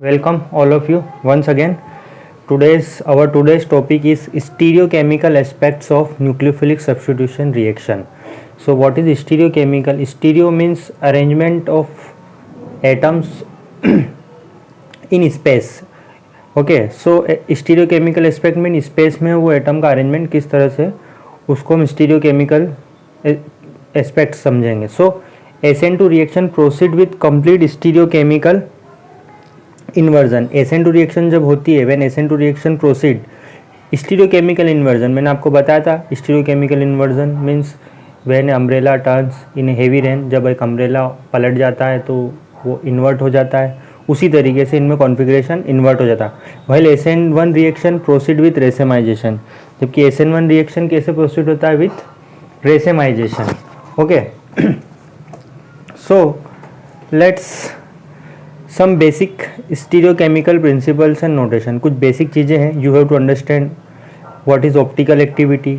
Welcome all of you once again. Today's topic is stereochemical aspects of nucleophilic substitution reaction. So what is stereochemical? Stereo means arrangement of atoms in space. Okay so stereochemical aspect mean space में वो atom का arrangement किस तरह से उसको हम stereochemical aspect समझेंगे. सो SN2 reaction proceed with complete stereochemical inversion. SN2 reaction जब होती है when SN2 reaction proceed stereochemical inversion, मैंने आपको बताया था stereochemical inversion means when umbrella turns in heavy rain. जब एक अम्ब्रेला पलट जाता है तो वो इन्वर्ट हो जाता है, उसी तरीके से इनमें कॉन्फ़िगरेशन इन्वर्ट हो जाता है. While SN1 reaction proceed with racemization, जबकि SN1 रिएक्शन कैसे प्रोसीड होता है with racemization. Okay so let's some basic stereochemical principles and notation. कुछ बेसिक चीज़ें हैं. You have to understand what is optical activity,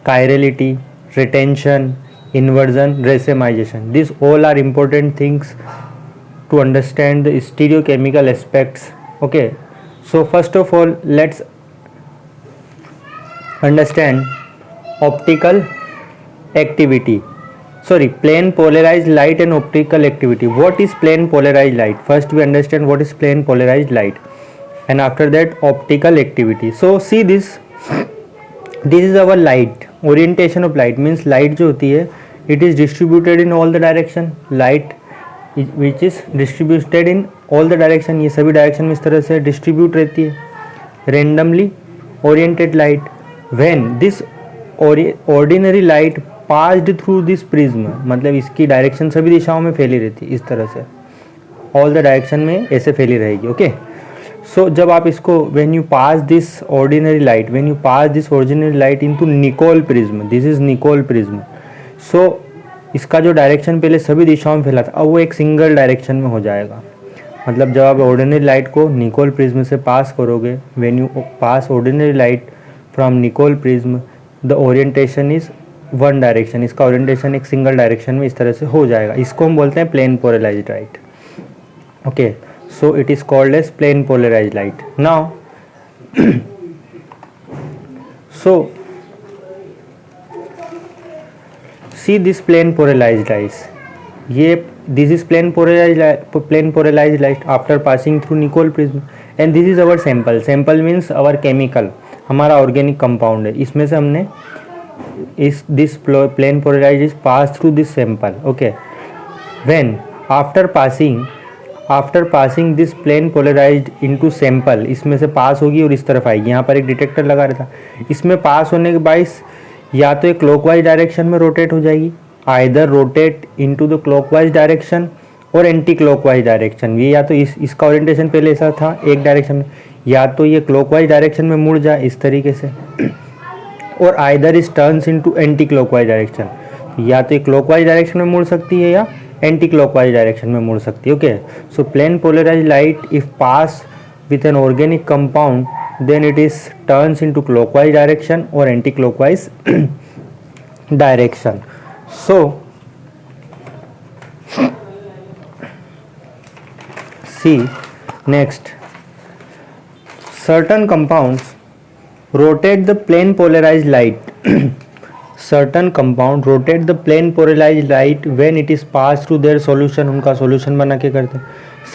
chirality, retention, inversion, racemization. These all are important things to understand the stereochemical aspects. Okay, so first of all let's understand optical activity. Sorry, plane polarized light and optical activity. What is plane polarized light? First we understand what is plane polarized light and after that optical activity. So see this is our light. Orientation of light means light जो होती है it is distributed in all the direction. Light which is distributed in all the direction, ये सभी direction में इस तरह से distribute रहती है. randomly oriented light when this ordinary light passed through this prism, मतलब इसकी डायरेक्शन सभी दिशाओं में फैली रहती है इस तरह से, all the डायरेक्शन में ऐसे फैली रहेगी. ओके सो जब आप इसको when you pass this ordinary light into Nicol prism, this is Nicol prism. सो इसका जो डायरेक्शन पहले सभी दिशाओं में फैला था अब वो एक सिंगल डायरेक्शन में हो जाएगा. मतलब जब आप ऑर्डिनरी लाइट को निकोल प्रिज्म से पास करोगे, when you pass ordinary light from Nicol prism the orientation is one direction. इसका ओरिएंटेशन एक सिंगल डायरेक्शन में इस तरह से हो जाएगा. इसको हम बोलते हैं plane polarised light. Okay so it is called as plane polarised light. Now so see this plane polarized light. ये this is plane polarized light after passing through Nicol prism and this is our sample. Sample means our chemical, हमारा organic compound है. इसमें से हमने this plane polarized is passed through this sample. Okay, when after passing this plane polarized into sample, इसमें से पास होगी और इस तरफ आएगी. यहाँ पर एक डिटेक्टर लगा रहता है. इसमें पास होने के बाद या तो एक क्लॉकवाइज डायरेक्शन में रोटेट हो जाएगी, either rotate into the clockwise direction और एंटी क्लॉकवाइज डायरेक्शन. ये या तो इसका ओरिएंटेशन पहले ऐसा था एक डायरेक्शन में, या तो ये क्लॉकवाइज डायरेक्शन में मुड़ जाए इस तरीके से, और either is turns into anti clockwise direction. या तो ये क्लॉकवाइज डायरेक्शन में मुड़ सकती है या एंटी क्लॉकवाइज डायरेक्शन में मुड़ सकती है. Okay so plane polarised light if pass with an organic compound then it is turns into clockwise direction or anti-clockwise direction. So see next, certain compounds rotate the plane polarized light certain compound rotate the plane polarized light when it is passed through their solution. उनका solution बना के करते हैं.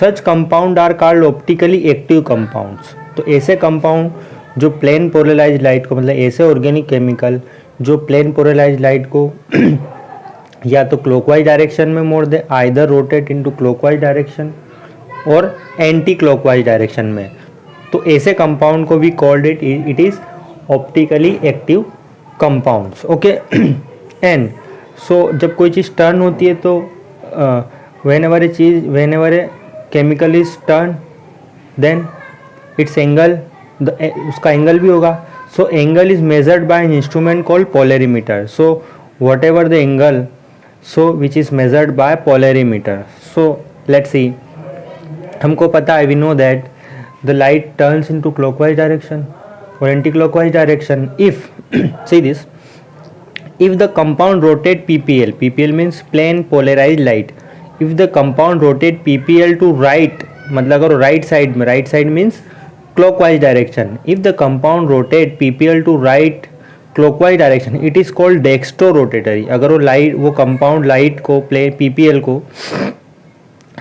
such compound are called optically active compounds. तो ऐसे compound जो plane polarised light को, मतलब ऐसे ऑर्गेनिक केमिकल जो प्लेन पोलराइज्ड लाइट को या तो क्लॉकवाइज डायरेक्शन में मोड़ दे, either rotate into clockwise direction और एंटी क्लॉकवाइज डायरेक्शन में, तो ऐसे कंपाउंड को भी called it is optically active compounds. Okay and so जब कोई चीज़ टर्न होती है तो whenever a chemical is turn then its angle, उसका एंगल भी होगा. So angle is measured by an instrument called polarimeter. So whatever the angle so which is measured by polarimeter. So let's see, हमको पता है we know that the light turns into clockwise direction और anticlockwise direction. If see this, if the compound rotate PPL means plane polarized light, if the compound rotate PPL to right मतलब अगर right side में, right side means clockwise direction, if the compound rotate PPL to right clockwise direction it is called dextrorotatory. अगर वो light, वो compound light को plane PPL को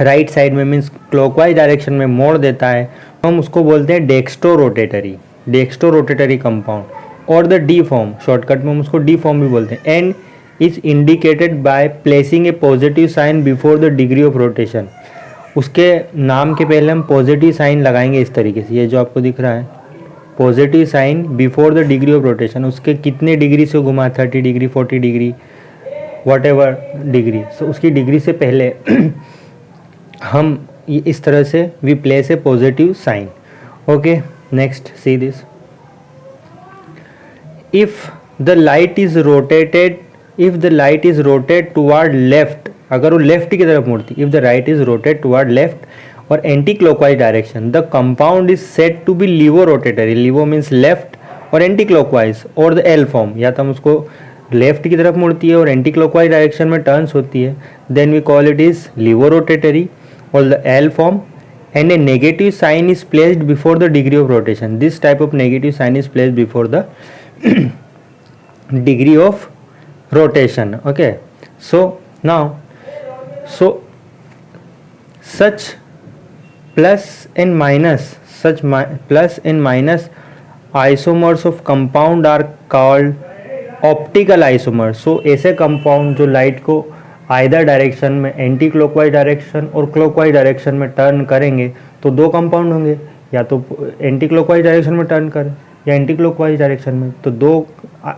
right side में means clockwise direction में मोड़ देता है, हम उसको बोलते हैं dextrorotatory, dextrorotatory compound. और द डी फॉर्म, शॉर्टकट में हम उसको डी फॉर्म भी बोलते हैं। And is indicated by placing a positive sign before the degree of rotation. उसके नाम के पहले हम पॉजिटिव साइन लगाएंगे इस तरीके से, ये जो आपको दिख रहा है positive sign before the degree of rotation. उसके कितने डिग्री से घुमा, 30 degree, 40 degree, whatever degree, so उसकी डिग्री से पहले हम इस तरह से we place a positive sign. Okay, next see this, if the light is rotated, if the light is rotate toward left, अगर वो लेफ्ट की तरफ मुड़ती, if the right is rotate toward left और anticlockwise direction, the compound is set to be levorotatory, levo means left और anticlockwise, और the L form, या तो हम उसको लेफ्ट की तरफ मुड़ती है और एंटी क्लॉकवाइज डायरेक्शन में टर्न्स होती है, then we call it is laevorotatory or the L form, and a negative sign is placed before the degree of rotation. This type of negative sign is placed before the degree of rotation. Okay, so now, so such plus and minus, such plus and minus isomers of compound are called optical isomers. So ऐसे compound जो light को either direction में, anti clockwise direction और clockwise direction में turn करेंगे तो दो compound होंगे, या तो एंटी क्लॉकवाइज डायरेक्शन में टर्न करें या एंटी क्लॉकवाइज डायरेक्शन में, तो दो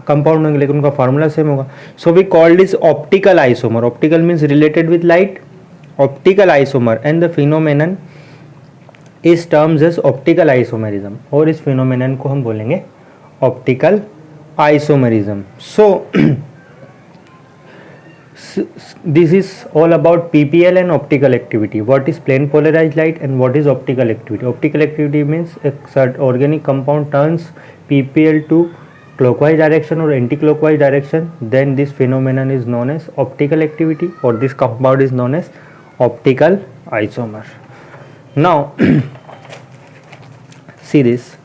कंपाउंड होंगे लेकिन उनका फार्मूला सेम होगा। So we called is optical isomer, optical means related with light, optical isomer, and the phenomenon is terms as optical isomerism, और इस फिनोमेनन को हम बोलेंगे optical isomerism. So this is all about PPL and optical activity. What is plane polarized light and what is optical activity? Optical activity means a certain organic compound turns PPL to clockwise direction or anti-clockwise direction, then this phenomenon is known as optical activity, or this compound is known as optical isomer. Now see this,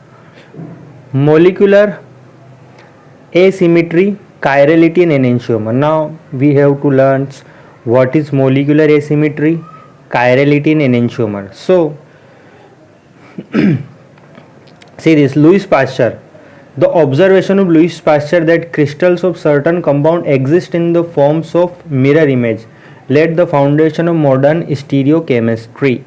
molecular asymmetry, chirality and enantiomer. Now we have to learn what is molecular asymmetry, chirality and enantiomer. So see this, Louis Pasteur, the observation of Louis Pasteur that crystals of certain compound exist in the forms of mirror image laid the foundation of modern stereochemistry.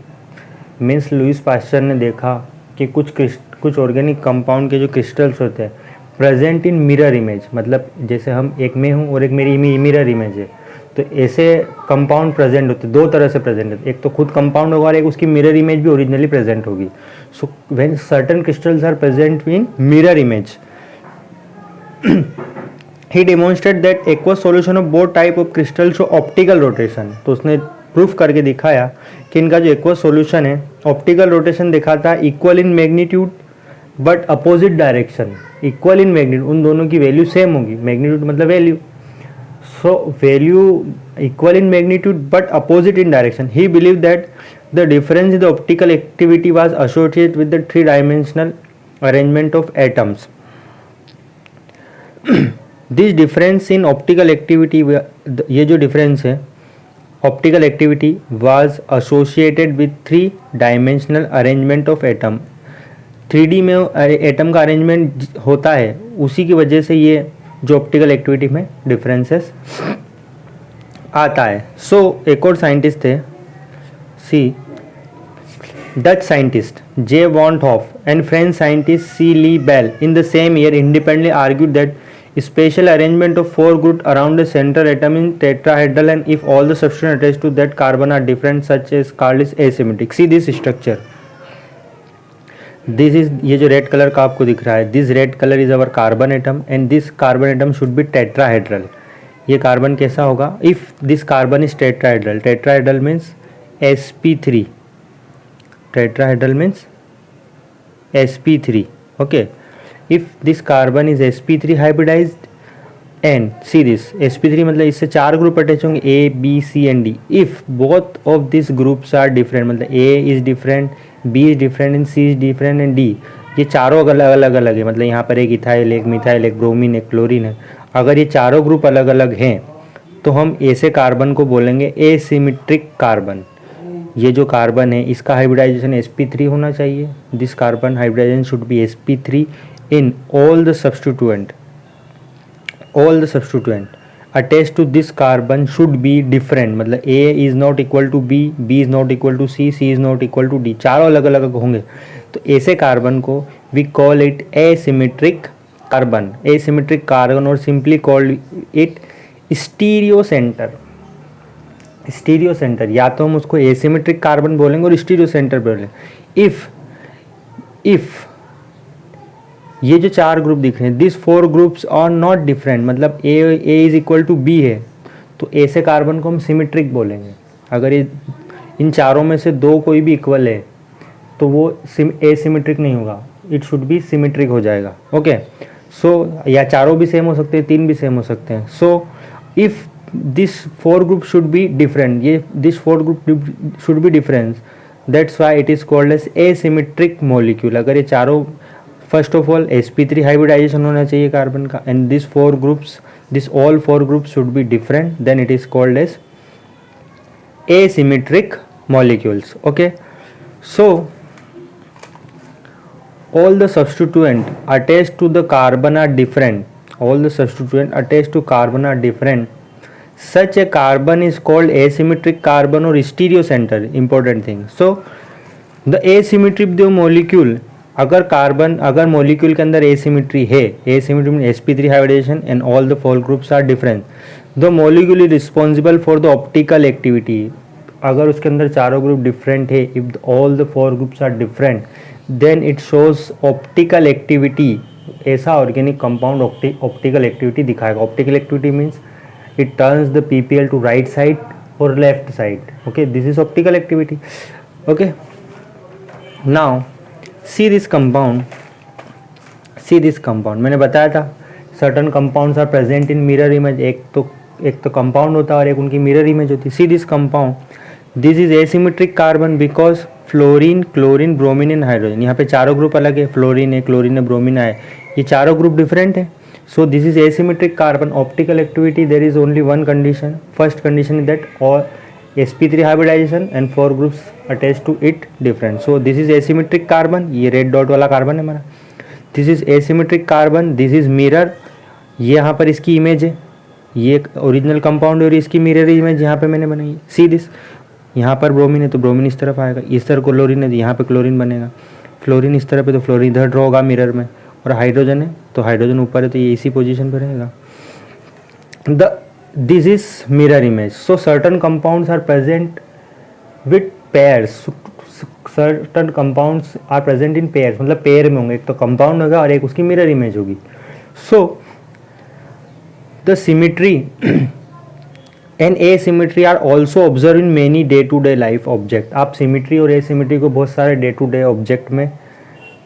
Means Louis Pasteur ने देखा कि कुछ organic compound के जो crystals होते हैं present in mirror image, मतलब जैसे हम एक में हूँ और एक मेरी मिरर इमेज है, तो ऐसे कंपाउंड प्रेजेंट होते, दो तरह से प्रेजेंट होते, एक तो खुद कंपाउंड होगा और एक उसकी मिरर इमेज भी ओरिजिनली प्रेजेंट होगी। So when certain crystals are present in mirror image, he demonstrate that aqueous solution of both type of crystal show optical rotation. तो उसने प्रूफ करके दिखाया कि इनका जो एक्वस सॉल्यूशन है ऑप्टिकल रोटेशन दिखाता है, equal in magnitude but opposite direction, equal in magnitude, उन दोनों की वैल्यू सेम होगी, मैग्नीट्यूड मतलब value, so value equal in magnitude but opposite in direction. He believe that the difference in the optical activity was associated with the 3 dimensional arrangement of atoms. This difference in optical activity, ये जो difference है optical activity was associated with 3 dimensional arrangement of atom. 3D में atom का arrangement होता है, उसी की वजह से ये जो ऑप्टिकल एक्टिविटी में डिफरेंसेस आता है। सो एक और साइंटिस्ट थे, C Dutch scientist J Van't Hoff and French scientist C Le Bel in the same year independently argued that special arrangement of 4 groups around the center atom in tetrahedral, and if all the substances attached to that carbon are different, such as called is asymmetric. See this structure. This is, ये जो red colour का आपको दिख रहा है, this red colour is our carbon atom and this carbon atom should be tetrahedral. ये carbon कैसा होगा? If this carbon is tetrahedral, tetrahedral means sp3, tetrahedral means sp3, okay. If this carbon is sp3 hybridized and see this sp3 मतलब इससे 4 group attach होंगे A B C and D. If both of this groups are different मतलब A is different, B is different and C is different and D, ये चारों अलग है, मतलब यहाँ पर एक इथाइल, एक मिथाइल, एक ब्रोमीन, एक क्लोरीन है। अगर ये चारों ग्रुप अलग अलग हैं तो हम ऐसे कार्बन को बोलेंगे एसिमेट्रिक कार्बन। ये जो कार्बन है इसका हाइब्रिडाइजेशन sp3 होना चाहिए। This carbon hybridisation should be sp3 in all the substituent attached to this carbon should be different, मतलब A is not equal to B, B is not equal to C, C is not equal to D, चारों अलग अलग होंगे। तो ऐसे carbon को we call it asymmetric carbon और simply call it stereo centre. या तो हम उसको एसिमेट्रिक कार्बन बोलेंगे और स्टीरियो सेंटर बोलेंगे। इफ ये जो 4 ग्रुप दिख रहे हैं, this 4 groups are not different, मतलब A is equal to B है, तो ऐसे कार्बन को हम सिमेट्रिक बोलेंगे। अगर ये इन चारों में से 2 कोई भी इक्वल है तो वो एसिमेट्रिक नहीं होगा, इट शुड बी सिमेट्रिक हो जाएगा। ओके, सो या चारों भी सेम हो सकते हैं, 3 भी सेम हो सकते हैं। So if this 4 group should be different, ये this 4 group should be difference, that's why it is called as asymmetric molecule. अगर ये चारों, first of all sp3 hybridisation होना चाहिए कार्बन का, and this all 4 groups should be different, then it is called as asymmetric molecules. Okay, so all the substituent attached to the carbon are different, such a carbon is called asymmetric carbon or stereo center, important thing। so the asymmetry of the molecule, अगर molecule के अंदर asymmetry है, asymmetry mean sp3 hybridization and all the 4 groups are different, the molecule is responsible for the optical activity. अगर उसके अंदर चारों group different है, if all the 4 groups are different, then it shows optical activity. ऐसा organic compound optical activity दिखाएगा। Optical activity means it turns the PPL to right side और left side. Okay, this is optical activity. Okay, now see this compound, मैंने बताया था certain compounds are present in mirror image. एक तो compound होता है और एक उनकी मिरर इमेज होती है। सी this compound, this is asymmetric carbon because fluorine, chlorine, bromine and hydrogen. यहाँ पे चारों ग्रुप अलग है, फ्लोरीन है, क्लोरीन है, ब्रोमीन है, ये चारों ग्रुप डिफरेंट है। So this is asymmetric carbon. Optical activity, there is only one condition, first condition is that और sp3 hybridisation and 4 groups attach to it different. So this is asymmetric carbon, ये red dot वाला carbon है हमारा। This is asymmetric carbon, this is mirror, ये यहाँ पर इसकी image है, ये ओरिजिनल कंपाउंड है और इसकी मिरर इमेज यहाँ पे मैंने बनाई है। सी दिस, यहाँ पर ब्रोमीन है तो ब्रोमीन इस तरफ आएगा, इस तरफ क्लोरीन है तो यहाँ पे क्लोरीन बनेगा, फ्लोरीन इस तरफ है तो फ्लोरीन इधर ड्रॉ होगा मिरर में, और हाइड्रोजन है तो हाइड्रोजन ऊपर है तो ये इसी पोजीशन पर रहेगा। This is mirror image. So certain compounds are present with pairs, certain compounds are present in pairs, मतलब पेयर में होंगे, एक तो कंपाउंड होगा और एक उसकी मिरर इमेज होगी। So the symmetry and asymmetry are also observe in many day to day life object. आप सिमेट्री और एसिमेट्री को बहुत सारे डे टू डे ऑब्जेक्ट में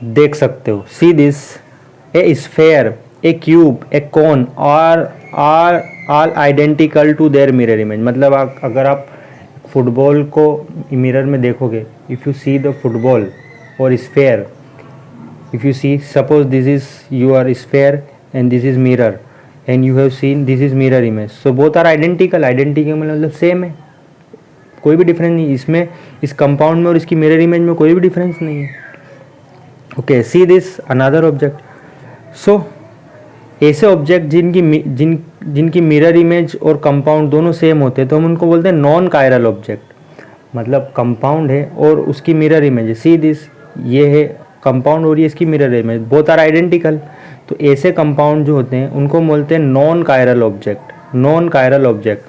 देख सकते हो। See this, a sphere, a cube, a cone are all identical to their mirror image. मतलब अगर आप फुटबॉल को मिरर में देखोगे, if you see the football और sphere, if you see suppose this is your sphere and this is mirror and you have seen this is mirror image, so both are identical मतलब same है, कोई भी difference नहीं इसमें, इस compound में और इसकी मिरर इमेज में कोई भी डिफरेंस नहीं है। Okay, see this another object. So ऐसे ऑब्जेक्ट जिनकी मिरर इमेज और कंपाउंड दोनों सेम होते हैं तो हम उनको बोलते हैं नॉन कायरल ऑब्जेक्ट, मतलब कंपाउंड है और उसकी मिरर इमेज है। सी दिस, ये है कंपाउंड और ये इसकी mirror image, both are identical, तो ऐसे कंपाउंड जो होते हैं उनको बोलते हैं non chiral object.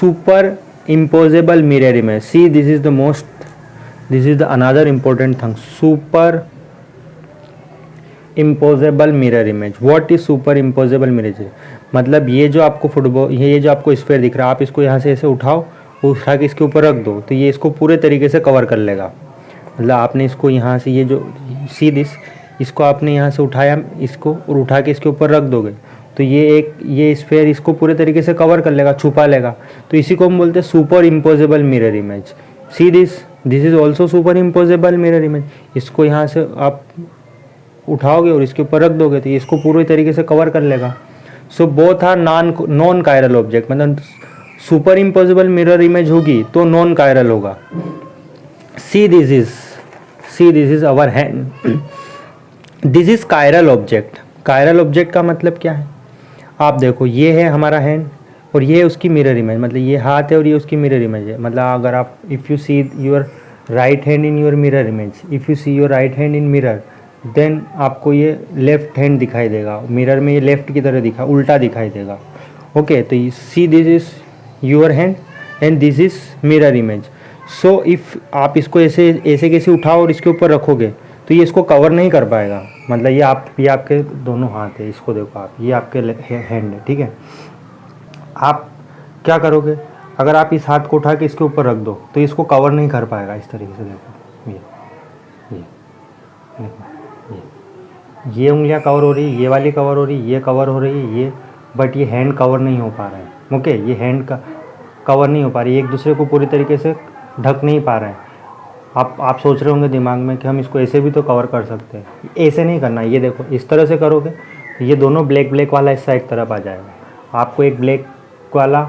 Superimposable mirror image, see this is the another important thing, superimposable mirror image. What is superimposable mirror image? मतलब ये जो आपको फुटबॉल, ये जो आपको स्फीयर दिख रहा है, आप इसको यहाँ से ऐसे उठाओ, उठा के इसके ऊपर रख दो तो ये इसको पूरे तरीके से कवर कर लेगा। मतलब आपने इसको यहाँ से, ये जो सी दिस, इसको आपने यहाँ से उठाया इसको और उठा के इसके ऊपर रख दोगे तो तो ये स्फेयर इसको पूरे तरीके से कवर कर लेगा, छुपा लेगा, तो इसी को हम बोलते हैं super imposable mirror image. See this is also super imposable mirror image. इसको यहाँ से आप उठाओगे और इसके ऊपर रख दोगे तो ये इसको पूरी तरीके से कवर कर लेगा। So both are non chiral object, मतलब सुपर इम्पोजेबल मिरर इमेज होगी तो नॉन कायरल होगा। See this is our hand, this is chiral object. Chiral object का मतलब क्या है, आप देखो ये है हमारा हैंड और ये उसकी मिरर इमेज, मतलब ये हाथ है और ये उसकी मिरर इमेज है। मतलब अगर आप if you see your right hand in your mirror image, if you see your right hand in mirror, then आपको ये लेफ्ट हैंड दिखाई देगा, मिरर में ये लेफ्ट की तरह उल्टा दिखाई देगा। ओके, तो सी this is your hand and this is mirror image. So if आप इसको ऐसे कैसे उठाओ और इसके ऊपर रखोगे तो ये इसको कवर नहीं कर पाएगा। मतलब ये आपके दोनों हाथ है, इसको देखो आप, ये आपके हैंड है, ठीक है। आप क्या करोगे, अगर आप इस हाथ को उठा के इसके ऊपर रख दो तो इसको कवर नहीं कर पाएगा इस तरीके से। देखो ये उंगलियां कवर हो रही है, ये वाली कवर हो रही है, ये कवर हो रही है, ये, बट ये हैंड कवर नहीं हो पा रहा है। ओके, ये हैंड का कवर नहीं हो पा रही है, एक दूसरे को पूरी तरीके से ढक नहीं पा रहे हैं। आप सोच रहे होंगे दिमाग में कि हम इसको ऐसे भी तो कवर कर सकते हैं। ऐसे नहीं करना, ये देखो इस तरह से करोगे तो ये दोनों ब्लैक वाला हिस्सा एक तरफ आ जाएगा। आपको एक ब्लैक वाला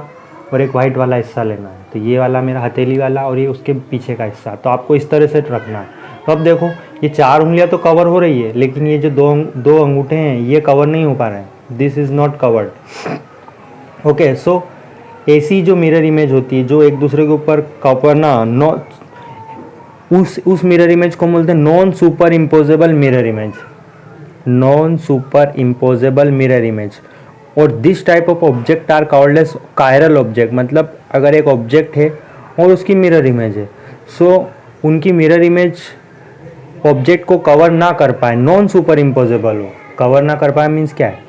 और एक वाइट वाला हिस्सा लेना है, तो ये वाला मेरा हथेली वाला और ये उसके पीछे का हिस्सा, तो आपको इस तरह से रखना है। तो अब देखो ये 4 उंगलियां तो कवर हो रही है, लेकिन ये जो दो अंगूठे हैं ये कवर नहीं हो पा रहे हैं। This is not covered. Okay, so ऐसी जो मिरर इमेज होती है जो एक दूसरे के ऊपर कवर ना, उस मिरर इमेज को बोलते हैं non superimposable mirror image, non superimposable mirror image. और this type of object are called as chiral object. मतलब अगर एक ऑब्जेक्ट है और उसकी मिरर इमेज है, सो उनकी मिरर इमेज ऑब्जेक्ट को कवर ना कर पाए, नॉन सुपर इम्पोजेबल हो, कवर ना कर पाए मीन्स क्या है,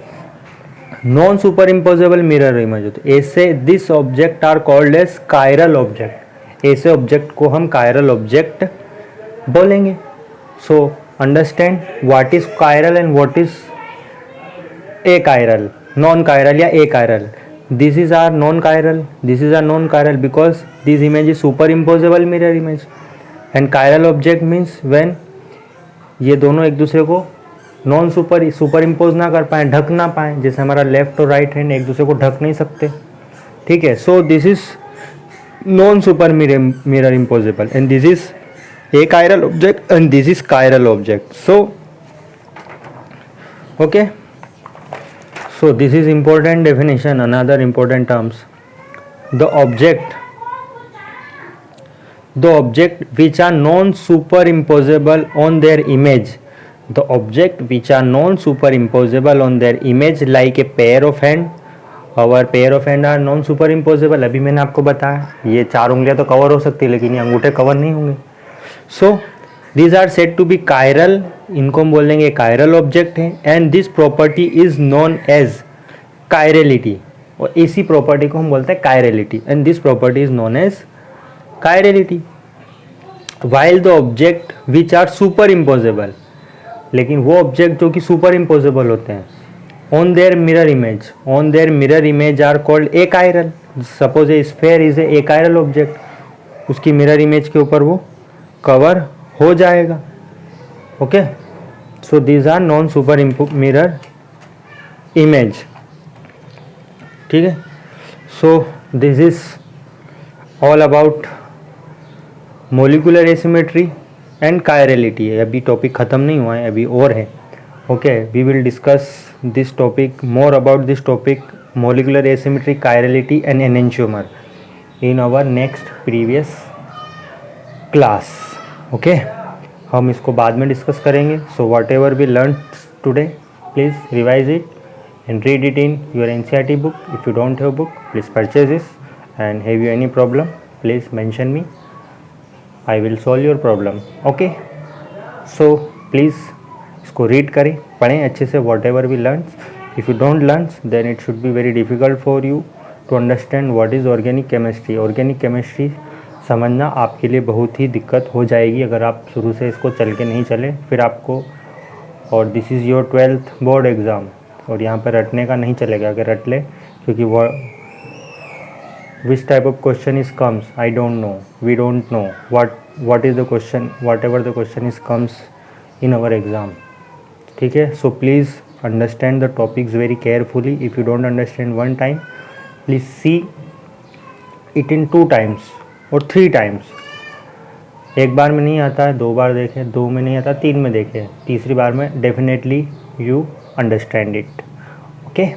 non superimposable mirror image हो, तो ऐसे this object are called as chiral object. ऐसे ऑब्जेक्ट को हम कायरल ऑब्जेक्ट बोलेंगे। So understand what is chiral and what is A chiral, non chiral या achiral. This is are non chiral, this is are non chiral because this image is superimposable mirror image and chiral object means when ये दोनों एक दूसरे को non super impose ना कर पाए, ढक ना पाए, जैसे हमारा लेफ्ट और राइट हैंड एक दूसरे को ढक नहीं सकते, ठीक है। So this is non super mirror imposable and this is a chiral object and this is chiral object. So okay, so this is important definition. Another important terms, the object which are non superimposable on their image, the object which are non superimposable on their image like a pair of hand. Our pair of hand are non superimposable. अभी मैंने आपको बताया ये 4 उंगलियां तो cover हो सकती है लेकिन ये अंगूठे कवर नहीं होंगे। So these are said to be chiral, इनको हम बोलेंगे कायरल ऑब्जेक्ट है and this property is known as chirality, और इसी प्रॉपर्टी को हम बोलते हैं chirality and this property is known as chirality. While the object which are superimposable, लेकिन वो ऑब्जेक्ट जो कि सुपर इम्पोजेबल होते हैं on their mirror image are called a chiral. Suppose a sphere is A chiral object, उसकी mirror image के ऊपर वो कवर हो जाएगा। Okay, so these are non super mirror image, ठीक है। So this is all about molecular asymmetry and chirality. अभी topic ख़त्म नहीं हुआ है, अभी और है। Okay, we will discuss this topic more about this topic molecular asymmetry, chirality and enantiomer in our next previous class. Okay, हम इसको बाद में डिस्कस करेंगे। So whatever we learn today please revise it and read it in your NCERT book. If you don't have book, please purchase this, and have you any problem, please mention me. I will solve your problem. Okay, so please इसको read करें, पढ़ें अच्छे से whatever we learn. If you don't learn, then it should be very difficult for you to understand what is organic chemistry. Organic chemistry समझना आपके लिए बहुत ही दिक्कत हो जाएगी अगर आप शुरू से इसको चल के नहीं चले फिर आपको। और this is your 12th board exam, और यहाँ पर रटने का नहीं चलेगा कि रट ले, क्योंकि वो which type of question is comes I don't know, we don't know what is the question, whatever the question is comes in our exam. ठीक है, so please understand the topics very carefully. If you don't understand one time, please see it in 2 times or 3 times. एक बार में नहीं आता है, 2 बार देखें, 2 में नहीं आता 3 में देखें, तीसरी बार में definitely you understand it. Okay,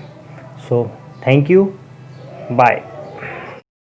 so thank you, bye.